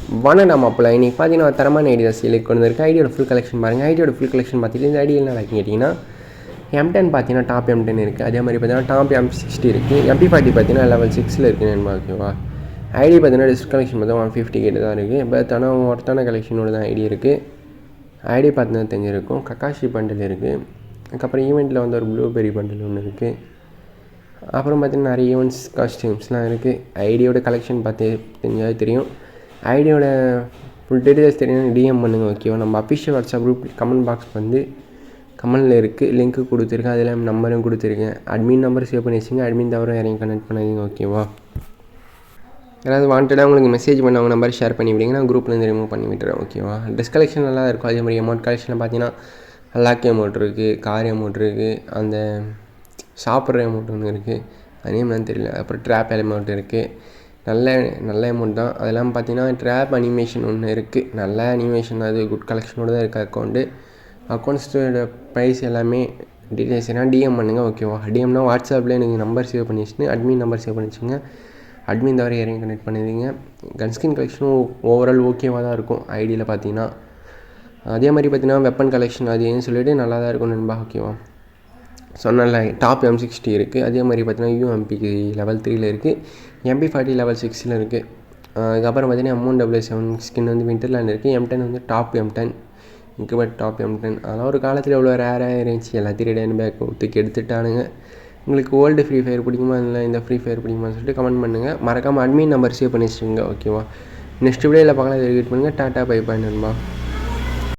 வணக்கம் மாப்பிள்ள. இன்றைக்கி பார்த்தீங்கன்னா தரமான ஐடி தான் சேலுக்கு கொண்டு வந்திருக்கு. ஐடியோட ஃபுல் கலெக்ஷன் பாருங்கள். ஐடியோட ஃபுல் கலெக்ஷன் பார்த்துட்டு இந்த ஐடி என்ன கேட்டிங்கன்னா M10 பார்த்தீங்கன்னா டாப் M10 இருக்குது. அதே மாதிரி பார்த்தீங்கன்னா டாப் M60 இருக்குது. MP40 பார்த்தீங்கன்னா லெவல் 6 இருக்குது நண்பா. ஓகேவா? ஐடி பார்த்தீங்கன்னா டிஸ்க் கலெக்ஷன் பார்த்தா 150 கிட்ட தான் இருக்குது. பட் ஆனால் ஒருத்தான கலெக்ஷனோட தான் ஐடி இருக்குது. ஐடி பார்த்தீங்கன்னா தெரிஞ்சிருக்கும். கக்காஷி பண்டில் இருக்குது. அதுக்கப்புறம் ஈவெண்ட்டில் வந்து ஒரு ப்ளூபெரி பண்டில் ஒன்று இருக்குது. அப்புறம் பார்த்தீங்கன்னா நிறைய ஈவெண்ட்ஸ் காஸ்டியூம்ஸ்லாம் இருக்குது. ஐடியோட கலெக்ஷன் பார்த்து தெரிஞ்சாலே தெரியும். ஐடியோட ஃபுல் டீட்டெயில்ஸ் தெரியும் டிஎம் பண்ணுங்கள். ஓகேவா? நம்ம official WhatsApp group comment box வந்து கமெண்டில் இருக்குது, லிங்க்கு கொடுத்துருக்கேன். அதில் நம்பரும் கொடுத்துருக்கேன். அட்மின் நம்பர் சேவ் பண்ணி வச்சுங்க. அட்மின் தவிர யாரையும் கனெக்ட் பண்ணாதீங்க. ஓகேவா? யாராவது வாண்டடாக உங்களுக்கு மெசேஜ் பண்ண அவங்க நம்பர் ஷேர் பண்ணி விடுங்க. நான் குரூப்லேருந்து ரிமூவ் பண்ணி விட்டுறேன். ஓகேவா? ட்ரெஸ் கலெக்ஷன் நல்லா இருக்கும். அதே மாதிரி அமௌண்ட் கலெக்ஷனில் பார்த்தீங்கன்னா லாக் அமௌண்ட் இருக்குது, கார் அமௌண்ட் இருக்குது, அந்த சாப்பிட்ற அமௌண்ட் ஒன்று இருக்குது, அதே மாதிரி தெரியல. அப்புறம் ட்ராப் அமௌண்ட் இருக்குது. நல்ல அமௌண்ட் தான். அதெல்லாம் பார்த்தீங்கன்னா ட்ராப் அனிமேஷன் ஒன்று இருக்குது. நல்ல அனிமேஷன், அது குட் கலெக்ஷனோடு தான் இருக்குது. அக்கௌண்ட்ஸோட ப்ரைஸ் எல்லாமே டீட்டெயில்ஸ் என்ன டிஎம் பண்ணுங்கள். ஓகேவா? டிஎம்னா வாட்ஸ்அப்பில் எனக்கு நம்பர் சேவ் பண்ணி வச்சுன்னு அட்மின் நம்பர் சேவ் பண்ணி வச்சுங்க. அட்மின் தவிர யாரையும் கனெக்ட் பண்ணிடுவீங்க. கன்ஸ்கின் கலெக்ஷனும் ஓவரால் ஓகேவாக தான் இருக்கும் ஐடியில் பார்த்தீங்கன்னா. அதே மாதிரி பார்த்தீங்கன்னா வெப்பன் கலெக்ஷன் அது ஏன்னு சொல்லிவிட்டு நல்லா தான் இருக்கும் நண்பா. ஓகேவா? சொன்னல டாப் M60 இருக்குது. அதே மாதிரி பார்த்தீங்கன்னா UMPக்கு லெவல் 3ல் இருக்குது. MP40 லெவல் 6ல் இருக்குது. அதுக்கப்புறம் பார்த்தீங்கன்னா M1W7 ஸ்கின் வந்து விண்டர்லேண்ட் இருக்குது. M10 வந்து top M10 increment top M10. அதெல்லாம் ஒரு காலத்தில் எவ்வளோ ரேராக இருந்துச்சு. எல்லாத்தையும் ரெடியான பேக் தூக்கி எடுத்துட்டானுங்க. உங்களுக்கு ஓல்டு ஃப்ரீ ஃபயர் பிடிக்குமா இல்லை இந்த ஃப்ரீ ஃபயர் பிடிக்குமான்னு சொல்லிட்டு கமெண்ட் பண்ணுங்கள். மறக்காமல் அட்மின் நம்பர் சேவ் பண்ணி வச்சுருங்க. ஓகேவா? நெக்ஸ்ட் வீடியோவில் பார்க்கலாம். எடிட் பண்ணுங்கள். டாட்டா பை பாய் நண்பா.